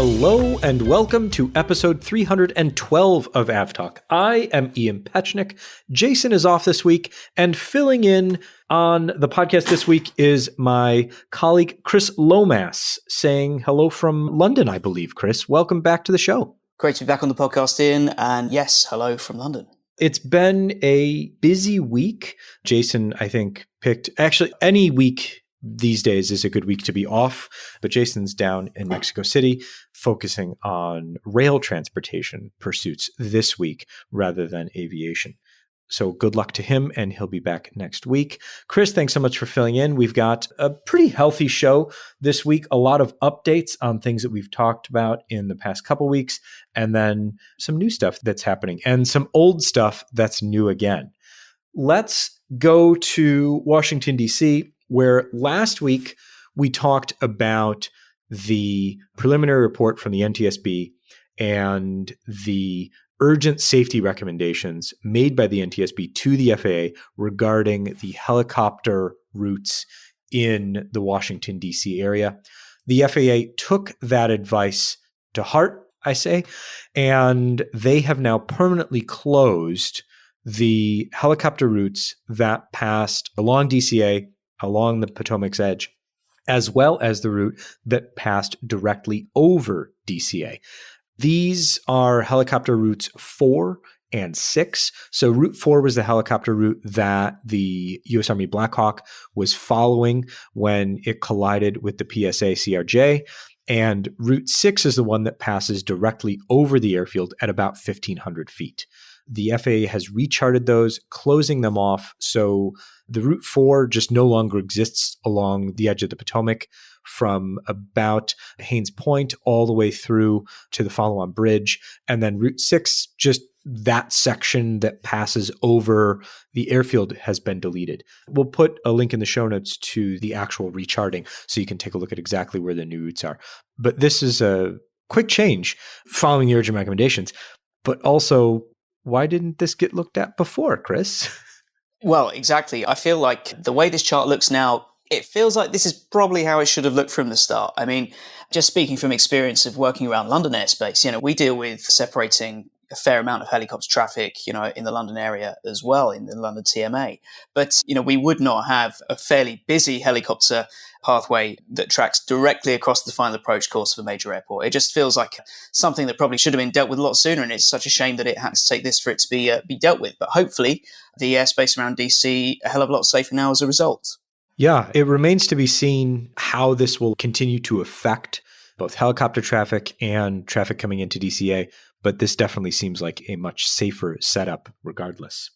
Hello and welcome to episode 312 of AvTalk. I am Ian Petchnick. Jason is off this week, and filling in on the podcast this week is my colleague Chris Lomas, saying hello from London, I believe. Chris, welcome back to the show. Great to be back on the podcast, Ian, and yes, hello from London. It's been a busy week. Jason, I think, picked actually any week these days is a good week to be off, but Jason's down in Mexico City focusing on rail transportation pursuits this week rather than aviation. So good luck to him, and he'll be back next week. Chris, thanks so much for filling in. We've got a pretty healthy show this week, a lot of updates on things that we've talked about in the past couple weeks, and then some new stuff that's happening and some old stuff that's new again. Let's go to Washington, D.C., where last week we talked about the preliminary report from the NTSB and the urgent safety recommendations made by the NTSB to the FAA regarding the helicopter routes in the Washington, D.C. area. The FAA took that advice to heart, I say, and they have now permanently closed the helicopter routes that passed along DCA, along the Potomac's edge, as well as the route that passed directly over DCA. These are helicopter routes 4 and 6. So Route 4 was the helicopter route that the U.S. Army Black Hawk was following when it collided with the PSA CRJ. And Route 6 is the one that passes directly over the airfield at about 1,500 feet. The FAA has recharted those, closing them off. So the Route 4 just no longer exists along the edge of the Potomac from about Haynes Point all the way through to the follow-on bridge. And then Route 6, just that section that passes over the airfield has been deleted. We'll put a link in the show notes to the actual recharting so you can take a look at exactly where the new routes are. But this is a quick change following the urgent recommendations. But also, why didn't this get looked at before, Chris? Well, exactly. I feel like the way this chart looks now, it feels like this is probably how it should have looked from the start. I mean, just speaking from experience of working around London airspace, we deal with separating a fair amount of helicopter traffic, in the London area as well, in the London TMA. But, we would not have a fairly busy helicopter pathway that tracks directly across the final approach course of a major airport. It just feels like something that probably should have been dealt with a lot sooner, and it's such a shame that it had to take this for it to be dealt with. But hopefully the airspace around DC a hell of a lot safer now as a result. Yeah, it remains to be seen how this will continue to affect both helicopter traffic and traffic coming into DCA, but this definitely seems like a much safer setup regardless.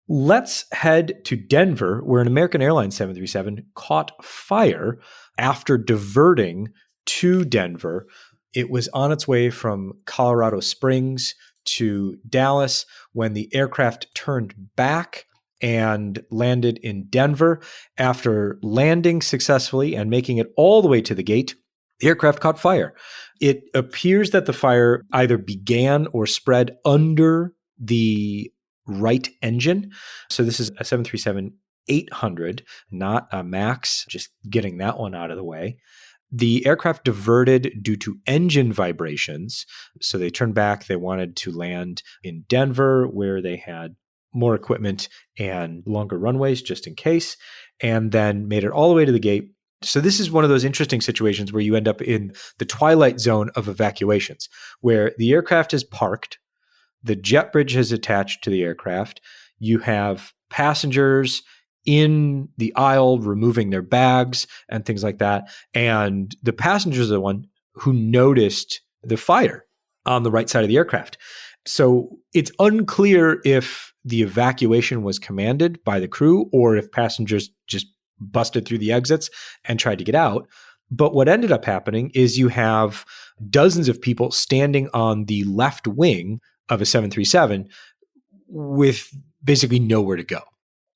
Let's head to Denver, where an American Airlines 737 caught fire after diverting to Denver. It was on its way from Colorado Springs to Dallas when the aircraft turned back and landed in Denver. After landing successfully and making it all the way to the gate, the aircraft caught fire. It appears that the fire either began or spread under the right engine. So this is a 737-800, not a MAX, just getting that one out of the way. The aircraft diverted due to engine vibrations. So they turned back. They wanted to land in Denver, where they had more equipment and longer runways just in case, and then made it all the way to the gate. So this is one of those interesting situations where you end up in the twilight zone of evacuations, where the aircraft is parked, the jet bridge is attached to the aircraft, you have passengers in the aisle removing their bags and things like that, and the passengers are the one who noticed the fire on the right side of the aircraft. So it's unclear if the evacuation was commanded by the crew or if passengers just busted through the exits and tried to get out. But what ended up happening is you have dozens of people standing on the left wing of a 737 with basically nowhere to go.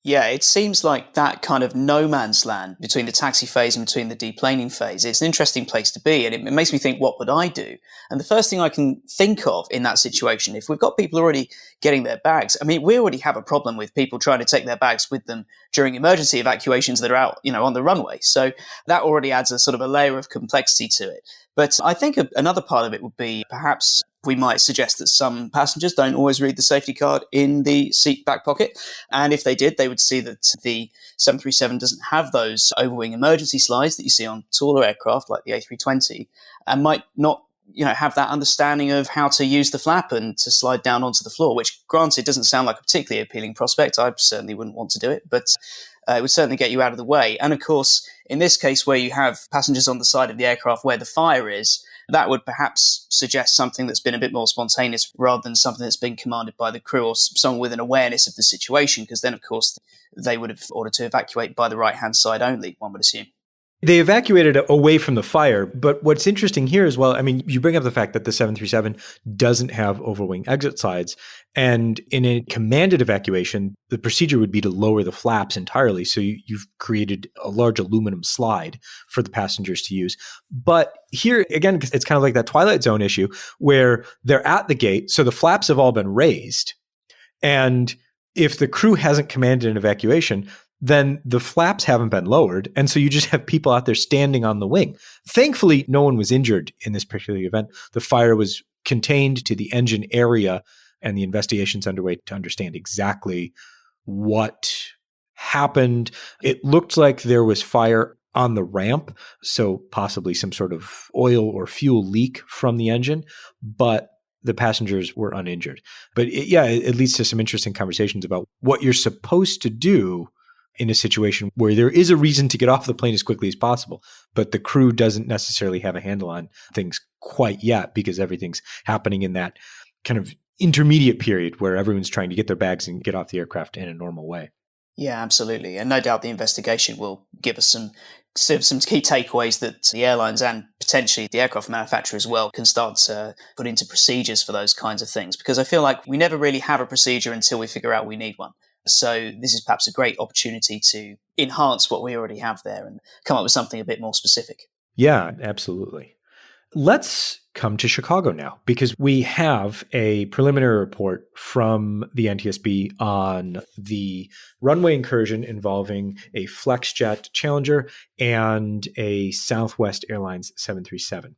Yeah, it seems like that kind of no man's land between the taxi phase and between the deplaning phase. It's an interesting place to be, and it makes me think, what would I do? And the first thing I can think of in that situation, if we've got people already getting their bags, I mean, we already have a problem with people trying to take their bags with them during emergency evacuations that are out, on the runway. So that already adds a sort of a layer of complexity to it. But I think another part of it would be perhaps we might suggest that some passengers don't always read the safety card in the seat back pocket. And if they did, they would see that the 737 doesn't have those overwing emergency slides that you see on taller aircraft like the A320, and might not have that understanding of how to use the flap and to slide down onto the floor, which granted doesn't sound like a particularly appealing prospect. I certainly wouldn't want to do it, but it would certainly get you out of the way. And of course, in this case where you have passengers on the side of the aircraft where the fire is, that would perhaps suggest something that's been a bit more spontaneous rather than something that's been commanded by the crew or someone with an awareness of the situation, because then, of course, they would have ordered to evacuate by the right-hand side only, one would assume. They evacuated away from the fire, but what's interesting here as well, I mean, you bring up the fact that the 737 doesn't have overwing exit sides, and in a commanded evacuation, the procedure would be to lower the flaps entirely, so you've created a large aluminum slide for the passengers to use. But here, again, it's kind of like that Twilight Zone issue where they're at the gate, so the flaps have all been raised, and if the crew hasn't commanded an evacuation, then the flaps haven't been lowered. And so you just have people out there standing on the wing. Thankfully, no one was injured in this particular event. The fire was contained to the engine area, and the investigation's underway to understand exactly what happened. It looked like there was fire on the ramp, so possibly some sort of oil or fuel leak from the engine, but the passengers were uninjured. But it leads to some interesting conversations about what you're supposed to do in a situation where there is a reason to get off the plane as quickly as possible, but the crew doesn't necessarily have a handle on things quite yet because everything's happening in that kind of intermediate period where everyone's trying to get their bags and get off the aircraft in a normal way. Yeah, absolutely. And no doubt the investigation will give us some key takeaways that the airlines and potentially the aircraft manufacturer as well can start to put into procedures for those kinds of things. Because I feel like we never really have a procedure until we figure out we need one. So this is perhaps a great opportunity to enhance what we already have there and come up with something a bit more specific. Yeah, absolutely. Let's come to Chicago now, because we have a preliminary report from the NTSB on the runway incursion involving a FlexJet Challenger and a Southwest Airlines 737.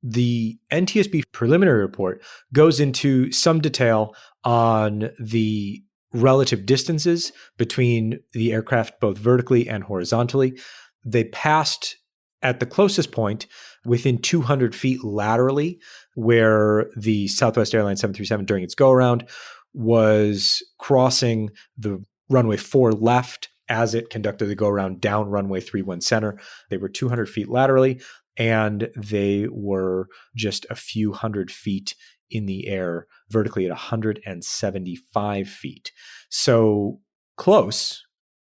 The NTSB preliminary report goes into some detail on the relative distances between the aircraft, both vertically and horizontally. They passed at the closest point within 200 feet laterally, where the Southwest Airlines 737 during its go-around was crossing the runway 4 left as it conducted the go-around down runway 31 center. They were 200 feet laterally, and they were just a few hundred feet in the air vertically at 175 feet. So close,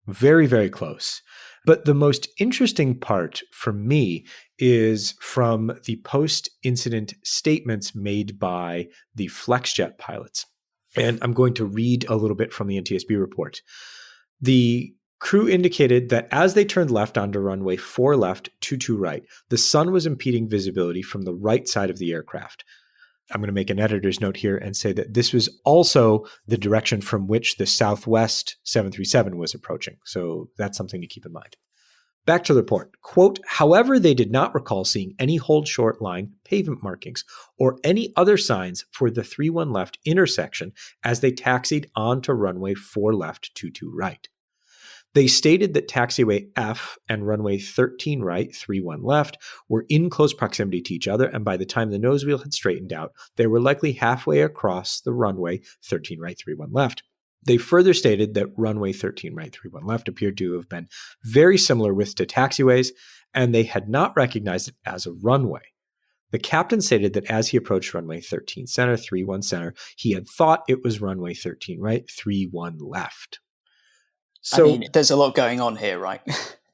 very, very close. But the most interesting part for me is from the post-incident statements made by the FlexJet pilots. And I'm going to read a little bit from the NTSB report. The crew indicated that as they turned left onto runway 4 left, 22 right, the sun was impeding visibility from the right side of the aircraft. I'm going to make an editor's note here and say that this was also the direction from which the Southwest 737 was approaching. So that's something to keep in mind. Back to the report. Quote, however, they did not recall seeing any hold short line pavement markings or any other signs for the 31 left intersection as they taxied onto runway 4 left, 22 right. They stated that taxiway F and runway 13 right, 31 left were in close proximity to each other, and by the time the nose wheel had straightened out, they were likely halfway across the runway 13 right, 31 left. They further stated that runway 13 right, 31 left appeared to have been very similar width to taxiways, and they had not recognized it as a runway. The captain stated that as he approached runway 13 center, 31 center, he had thought it was runway 13 right, 31 left. So, I mean, there's a lot going on here, right?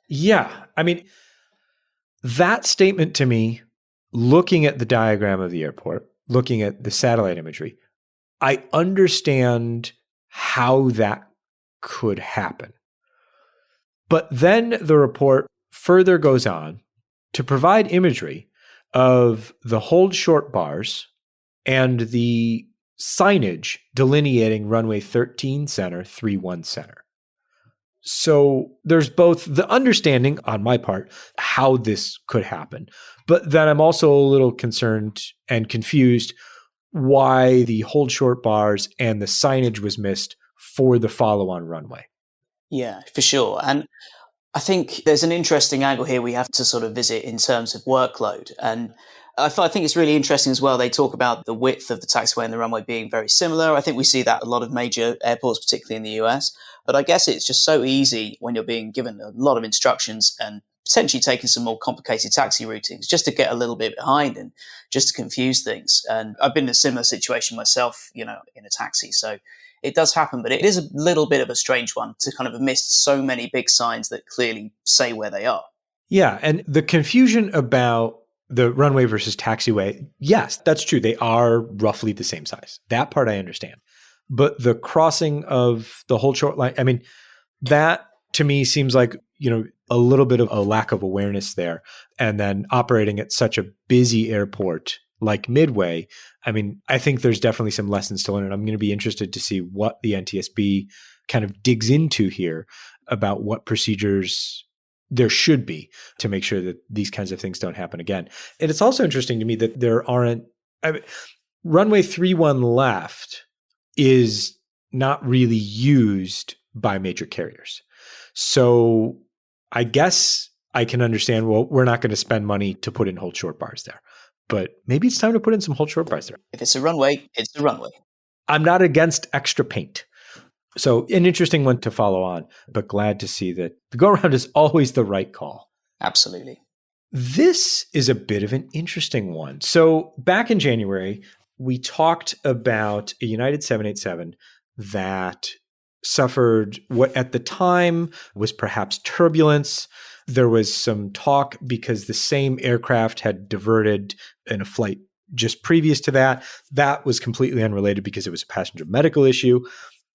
Yeah. I mean, that statement to me, looking at the diagram of the airport, looking at the satellite imagery, I understand how that could happen. But then the report further goes on to provide imagery of the hold short bars and the signage delineating runway 13 center, 31 center. So there's both the understanding on my part how this could happen, but then I'm also a little concerned and confused why the hold short bars and the signage was missed for the follow-on runway. Yeah, for sure. And I think there's an interesting angle here we have to sort of visit in terms of workload. And I think it's really interesting as well. They talk about the width of the taxiway and the runway being very similar. I think we see that at a lot of major airports, particularly in the US. But I guess it's just so easy when you're being given a lot of instructions and potentially taking some more complicated taxi routings just to get a little bit behind and just to confuse things. And I've been in a similar situation myself, in a taxi. So it does happen, but it is a little bit of a strange one to kind of have missed so many big signs that clearly say where they are. Yeah, and the confusion about the runway versus taxiway, yes, that's true. They are roughly the same size. That part I understand. But the crossing of the whole short line, I mean, that to me seems like, a little bit of a lack of awareness there. And then operating at such a busy airport like Midway, I mean, I think there's definitely some lessons to learn. And I'm going to be interested to see what the NTSB kind of digs into here about what procedures there should be to make sure that these kinds of things don't happen again. And it's also interesting to me that there aren't, runway 31 left is not really used by major carriers. So I guess I can understand, well, we're not going to spend money to put in hold short bars there. But maybe it's time to put in some hold short bars there. If it's a runway, it's a runway. I'm not against extra paint. So an interesting one to follow on, but glad to see that the go-around is always the right call. Absolutely. This is a bit of an interesting one. So back in January, we talked about a United 787 that suffered what at the time was perhaps turbulence. There was some talk because the same aircraft had diverted in a flight just previous to that. That was completely unrelated because it was a passenger medical issue.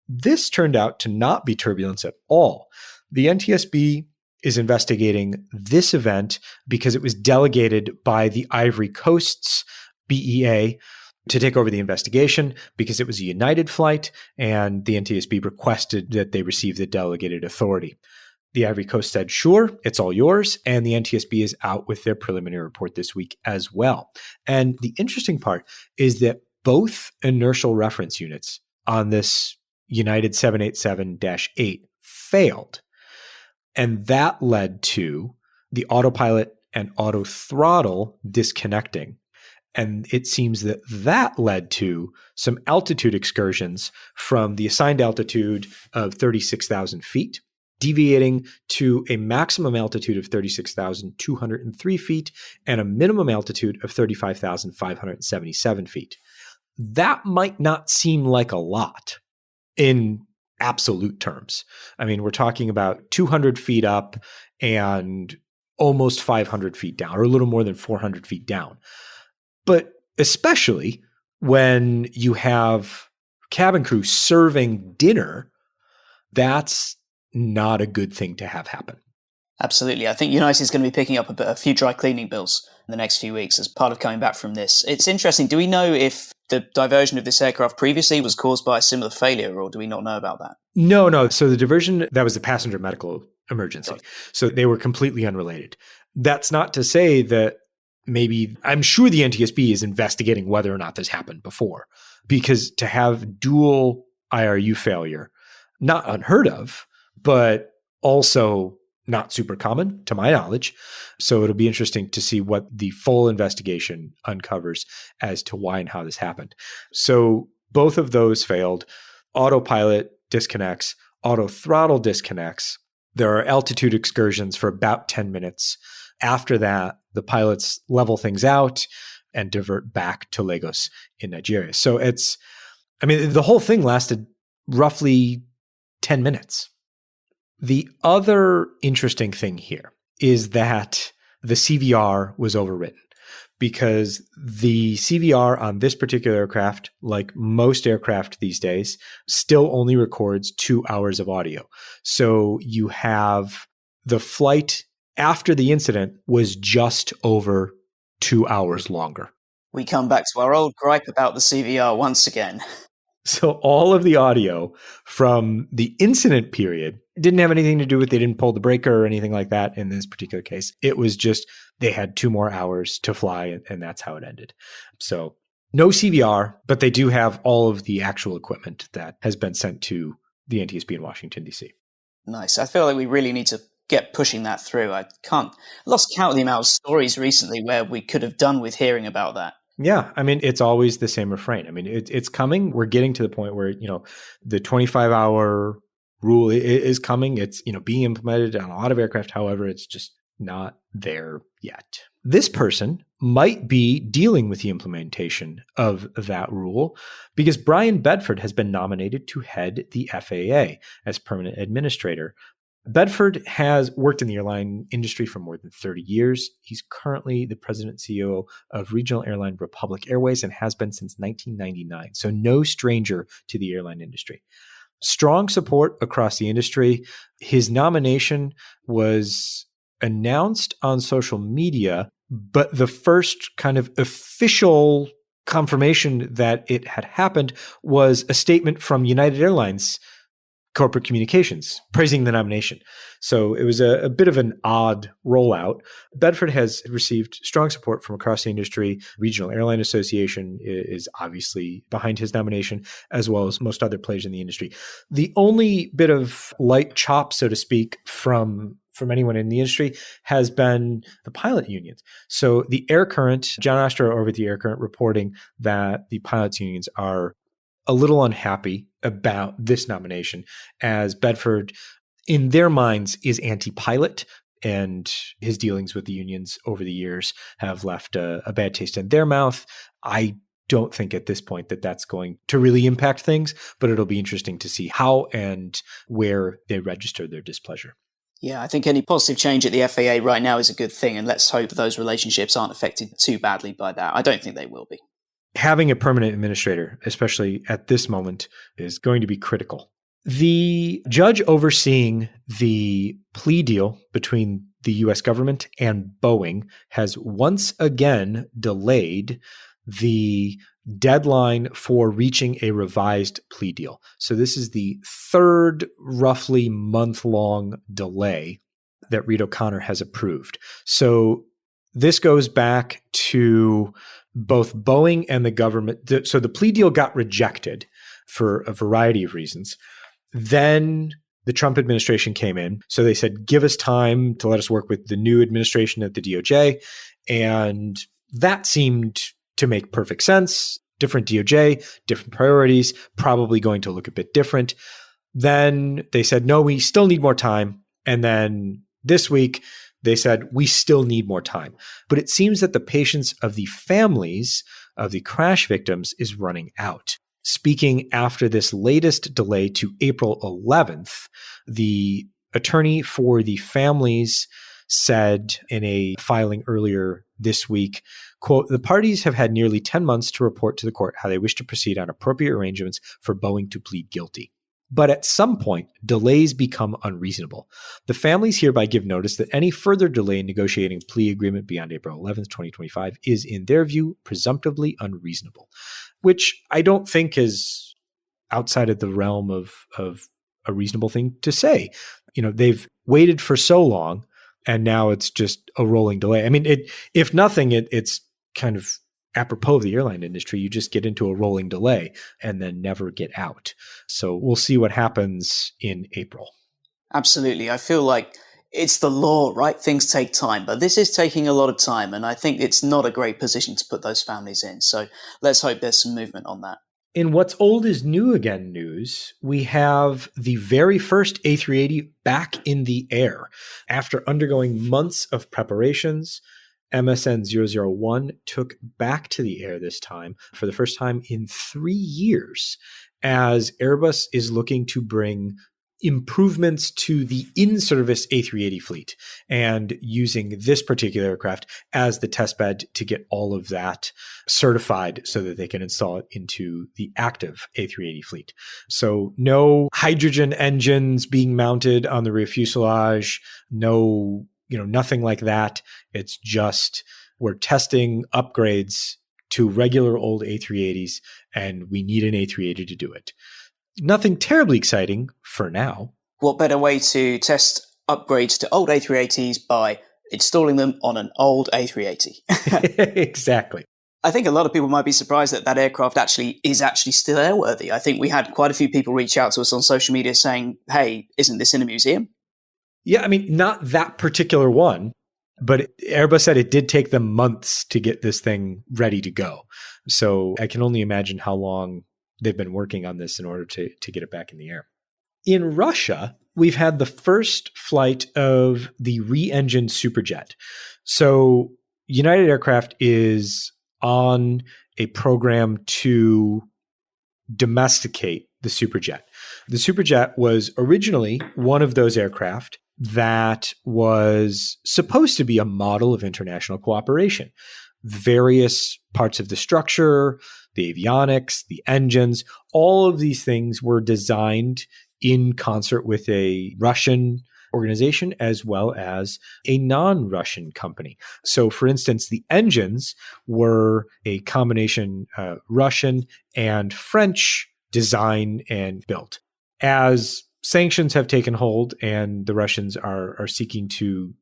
This turned out to not be turbulence at all. The NTSB is investigating this event because it was delegated by the Ivory Coast's BEA to take over the investigation because it was a United flight and the NTSB requested that they receive the delegated authority. The Ivory Coast said, sure, it's all yours. And the NTSB is out with their preliminary report this week as well. And the interesting part is that both inertial reference units on this United 787-8 failed. And that led to the autopilot and auto throttle disconnecting. And it seems that that led to some altitude excursions from the assigned altitude of 36,000 feet, deviating to a maximum altitude of 36,203 feet and a minimum altitude of 35,577 feet. That might not seem like a lot in absolute terms. I mean, we're talking about 200 feet up and almost 500 feet down, or a little more than 400 feet down. But especially when you have cabin crew serving dinner, that's not a good thing to have happen. Absolutely. I think United is going to be picking up a few dry cleaning bills in the next few weeks as part of coming back from this. It's interesting. Do we know if the diversion of this aircraft previously was caused by a similar failure, or do we not know about that? No. So the diversion, that was the passenger medical emergency. Right. So they were completely unrelated. That's not to say that maybe, I'm sure the NTSB is investigating whether or not this happened before, because to have dual IRU failure, not unheard of, but also not super common to my knowledge. So it'll be interesting to see what the full investigation uncovers as to why and how this happened. So both of those failed. Autopilot disconnects, auto throttle disconnects. There are altitude excursions for about 10 minutes. After that, the pilots level things out and divert back to Lagos in Nigeria. So the whole thing lasted roughly 10 minutes. The other interesting thing here is that the CVR was overwritten because the CVR on this particular aircraft, like most aircraft these days, still only records 2 hours of audio. So you have the flight after the incident was just over 2 hours longer. We come back to our old gripe about the CVR once again. So all of the audio from the incident period didn't have anything to do with they didn't pull the breaker or anything like that in this particular case. It was just they had 2 more hours to fly, and that's how it ended. So no CVR, but they do have all of the actual equipment that has been sent to the NTSB in Washington, D.C. Nice. I feel like we really need to get pushing that through. I lost count of the amount of stories recently where we could have done with hearing about that. Yeah, I mean, it's always the same refrain. I mean, it's coming. We're getting to the point where, the 25-hour rule is coming. It's, being implemented on a lot of aircraft. However, it's just not there yet. This person might be dealing with the implementation of that rule because Brian Bedford has been nominated to head the FAA as permanent administrator. Bedford has worked in the airline industry for more than 30 years. He's currently the president and CEO of regional airline Republic Airways and has been since 1999. So no stranger to the airline industry. Strong support across the industry. His nomination was announced on social media, but the first kind of official confirmation that it had happened was a statement from United Airlines corporate communications praising the nomination. So it was a bit of an odd rollout. Bedford has received strong support from across the industry. Regional Airline Association is obviously behind his nomination, as well as most other players in the industry. The only bit of light chop, so to speak, from anyone in the industry has been the pilot unions. So the Air Current, John Ostro over at the Air Current reporting that the pilots unions are a little unhappy about this nomination, as Bedford, in their minds, is anti-pilot, and his dealings with the unions over the years have left a bad taste in their mouth. I don't think at this point that that's going to really impact things, but it'll be interesting to see how and where they register their displeasure. Yeah, I think any positive change at the FAA right now is a good thing, and let's hope those relationships aren't affected too badly by that. I don't think they will be. Having a permanent administrator, especially at this moment, is going to be critical. The judge overseeing the plea deal between the U.S. government and Boeing has once again delayed the deadline for reaching a revised plea deal. So this is the third roughly month-long delay that Reed O'Connor has approved. So this goes back to both Boeing and the government. So the plea deal got rejected for a variety of reasons. Then the Trump administration came in. So they said, give us time to let us work with the new administration at the DOJ. And that seemed to make perfect sense. Different DOJ, different priorities, probably going to look a bit different. Then they said, no, we still need more time. And then this week, they said, we still need more time. But it seems that the patience of the families of the crash victims is running out. Speaking after this latest delay to April 11th, the attorney for the families said in a filing earlier this week, quote, the parties have had nearly 10 months to report to the court how they wish to proceed on appropriate arrangements for Boeing to plead guilty. But at some point, delays become unreasonable. The families hereby give notice that any further delay in negotiating a plea agreement beyond April 11th, 2025 is, in their view, presumptively unreasonable, which I don't think is outside of the realm of a reasonable thing to say. They've waited for so long, and now it's just a rolling delay. I mean, if nothing, it's kind of apropos of the airline industry. You just get into a rolling delay and then never get out. So we'll see what happens in April. Absolutely. I feel like it's the law, right? Things take time, but this is taking a lot of time. And I think it's not a great position to put those families in. So let's hope there's some movement on that. In what's old is new again news, we have the very first A380 back in the air. After undergoing months of preparations, MSN 001 took back to the air this time for the first time in 3 years, as Airbus is looking to bring improvements to the in-service A380 fleet and using this particular aircraft as the test bed to get all of that certified so that they can install it into the active A380 fleet. So no hydrogen engines being mounted on the rear fuselage, nothing like that. It's just we're testing upgrades to regular old A380s, and we need an A380 to do it. Nothing terribly exciting for now. What better way to test upgrades to old A380s by installing them on an old A380? Exactly. I think a lot of people might be surprised that aircraft is actually still airworthy. I think we had quite a few people reach out to us on social media saying, hey, isn't this in a museum? Yeah, I mean, not that particular one, but Airbus said it did take them months to get this thing ready to go. So I can only imagine how long they've been working on this in order to get it back in the air. In Russia, we've had the first flight of the re-engined Superjet. So United Aircraft is on a program to domesticate the Superjet. The Superjet was originally one of those aircraft that was supposed to be a model of international cooperation. Various parts of the structure, the avionics, the engines, all of these things were designed in concert with a Russian organization as well as a non-Russian company. So, for instance, the engines were a combination Russian and French design and built. As sanctions have taken hold and the Russians are seeking to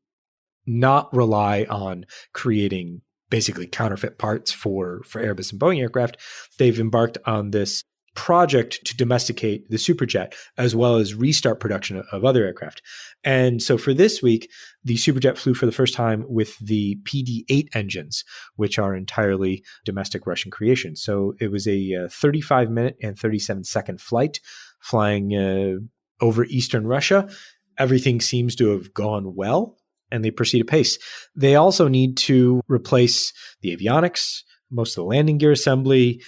not rely on creating basically counterfeit parts for Airbus and Boeing aircraft, they've embarked on this project to domesticate the Superjet as well as restart production of other aircraft. And so for this week, the Superjet flew for the first time with the PD-8 engines, which are entirely domestic Russian creation. So it was a 35-minute and 37-second flight flying over eastern Russia. Everything seems to have gone well, and they proceed apace. They also need to replace the avionics, most of the landing gear assembly,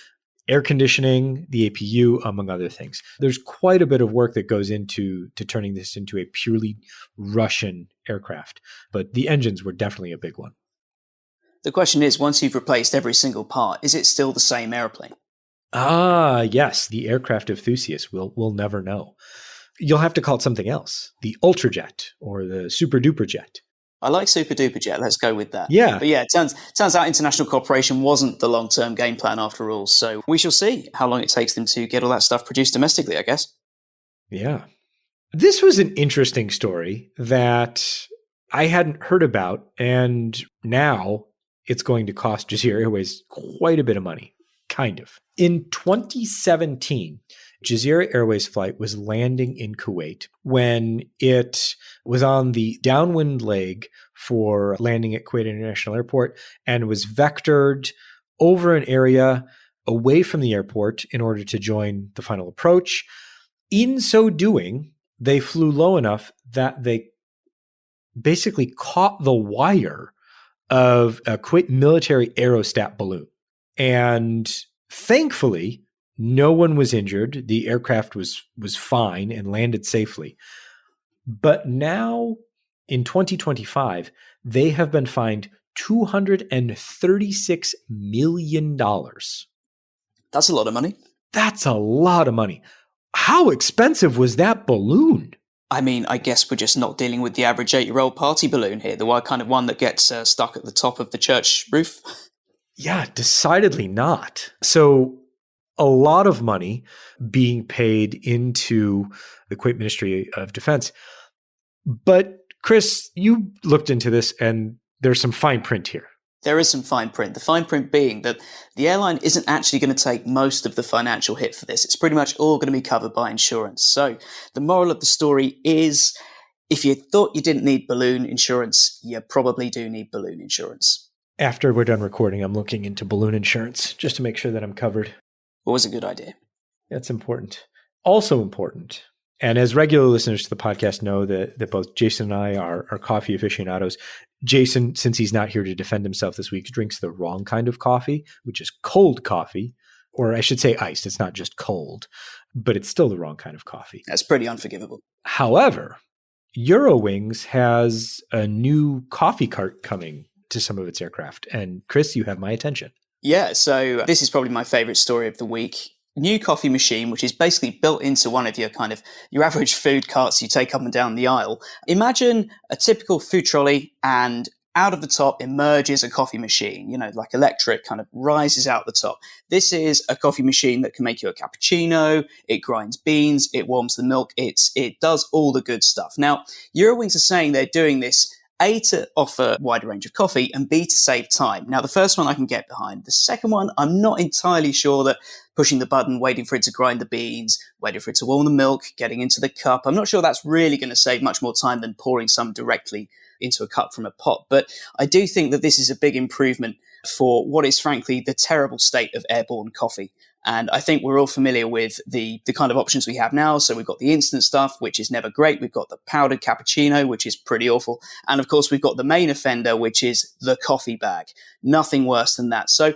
air conditioning, the APU, among other things. There's quite a bit of work that goes into turning this into a purely Russian aircraft, but the engines were definitely a big one. The question is, once you've replaced every single part, is it still the same airplane? Yes, the aircraft enthusiasts will never know. You'll have to call it something else, the Ultrajet or the Super Duper Jet. I like Super Duper Jet. Let's go with that. Yeah. But yeah, it turns out international cooperation wasn't the long-term game plan after all. So we shall see how long it takes them to get all that stuff produced domestically, I guess. Yeah. This was an interesting story that I hadn't heard about. And now it's going to cost Jazeera Airways quite a bit of money. Kind of. In 2017, Jazeera Airways flight was landing in Kuwait when it was on the downwind leg for landing at Kuwait International Airport and was vectored over an area away from the airport in order to join the final approach. In so doing, they flew low enough that they basically caught the wire of a Kuwait military aerostat balloon. And thankfully, no one was injured. The aircraft was fine and landed safely. But now, in 2025, they have been fined $236 million. That's a lot of money. That's a lot of money. How expensive was that balloon? I mean, I guess we're just not dealing with the average 8-year-old party balloon here, the kind of one that gets stuck at the top of the church roof. Yeah, decidedly not. So a lot of money being paid into the Kuwait Ministry of Defense. But Chris, you looked into this and there's some fine print here. There is some fine print. The fine print being that the airline isn't actually going to take most of the financial hit for this. It's pretty much all going to be covered by insurance. So the moral of the story is, if you thought you didn't need balloon insurance, you probably do need balloon insurance. After we're done recording, I'm looking into balloon insurance just to make sure that I'm covered. Always a good idea. That's important. Also important, and as regular listeners to the podcast know that both Jason and I are coffee aficionados. Jason, since he's not here to defend himself this week, drinks the wrong kind of coffee, which is cold coffee. or I should say iced. It's not just cold, but it's still the wrong kind of coffee. That's pretty unforgivable. However, Eurowings has a new coffee cart coming to some of its aircraft. And Chris, you have my attention. Yeah, so this is probably my favorite story of the week. New coffee machine, which is basically built into one of your your average food carts you take up and down the aisle. Imagine a typical food trolley, and out of the top emerges a coffee machine, like electric, kind of rises out the top. This is a coffee machine that can make you a cappuccino, it grinds beans, it warms the milk, it does all the good stuff. Now, Eurowings are saying they're doing this A, to offer a wider range of coffee, and B, to save time. Now, the first one I can get behind. The second one, I'm not entirely sure that pushing the button, waiting for it to grind the beans, waiting for it to warm the milk, getting into the cup, I'm not sure that's really going to save much more time than pouring some directly into a cup from a pot. But I do think that this is a big improvement for what is frankly the terrible state of airborne coffee. And I think we're all familiar with the kind of options we have now. So we've got the instant stuff, which is never great. We've got the powdered cappuccino, which is pretty awful. And of course, we've got the main offender, which is the coffee bag. Nothing worse than that. So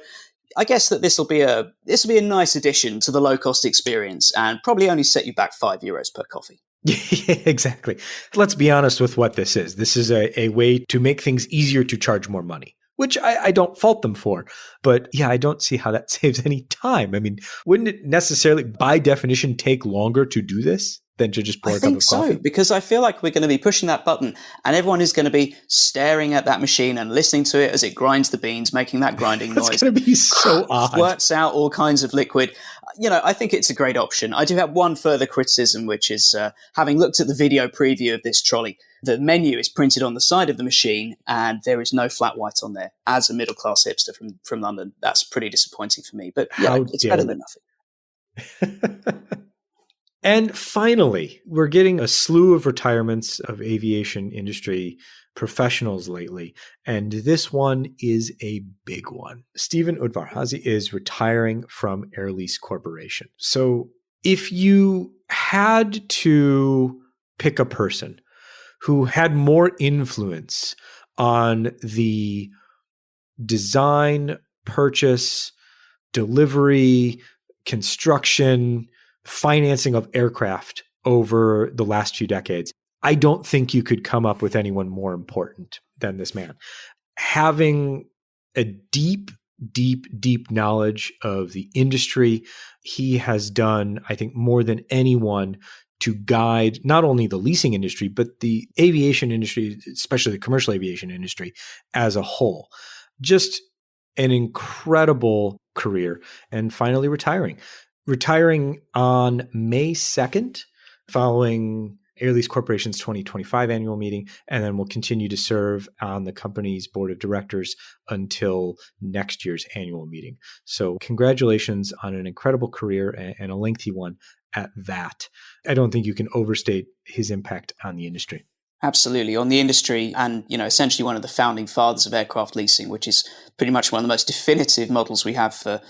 I guess that this will be a nice addition to the low cost experience, and probably only set you back €5 per coffee. Yeah, exactly. Let's be honest with what this is. This is a way to make things easier to charge more money, which I don't fault them for. But yeah, I don't see how that saves any time. I mean, wouldn't it necessarily, by definition, take longer to do this than to just pour a cup of coffee? I think so, because I feel like we're going to be pushing that button and everyone is going to be staring at that machine and listening to it as it grinds the beans, making that grinding noise. It's going to be so odd. Squirts out all kinds of liquid. I think it's a great option. I do have one further criticism, which is having looked at the video preview of this trolley, the menu is printed on the side of the machine and there is no flat white on there. As a middle-class hipster from London, that's pretty disappointing for me. But yeah, it's better than nothing. And finally, we're getting a slew of retirements of aviation industry professionals lately. And this one is a big one. Stephen Udvar-Hazy is retiring from Air Lease Corporation. So if you had to pick a person who had more influence on the design, purchase, delivery, construction, financing of aircraft over the last few decades, I don't think you could come up with anyone more important than this man. Having a deep knowledge of the industry, he has done, I think, more than anyone to guide not only the leasing industry, but the aviation industry, especially the commercial aviation industry as a whole. Just an incredible career, and finally retiring on May 2nd, following Air Lease Corporation's 2025 annual meeting, and then will continue to serve on the company's board of directors until next year's annual meeting. So congratulations on an incredible career and a lengthy one at that. I don't think you can overstate his impact on the industry. Absolutely. On the industry and, essentially one of the founding fathers of aircraft leasing, which is pretty much one of the most definitive models we have for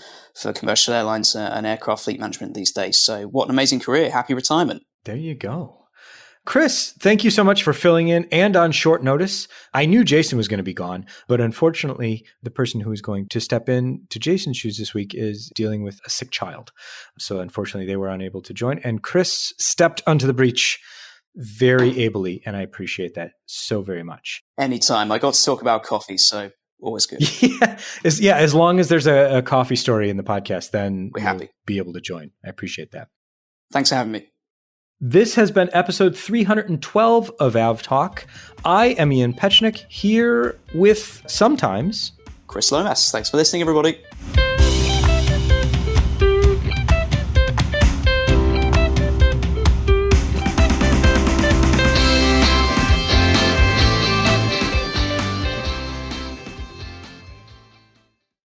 commercial airlines and aircraft fleet management these days. So what an amazing career. Happy retirement. There you go. Chris, thank you so much for filling in and on short notice. I knew Jason was going to be gone, but unfortunately, the person who is going to step in to Jason's shoes this week is dealing with a sick child. So unfortunately, they were unable to join. And Chris stepped onto the breach very ably, and I appreciate that so very much. Anytime. I got to talk about coffee, so always good. Yeah, as long as there's a coffee story in the podcast, then we'll be able to join. I appreciate that. Thanks for having me. This has been episode 312 of AvTalk. I am Ian Petchnick, here with sometimes Chris Lomas. Thanks for listening, everybody.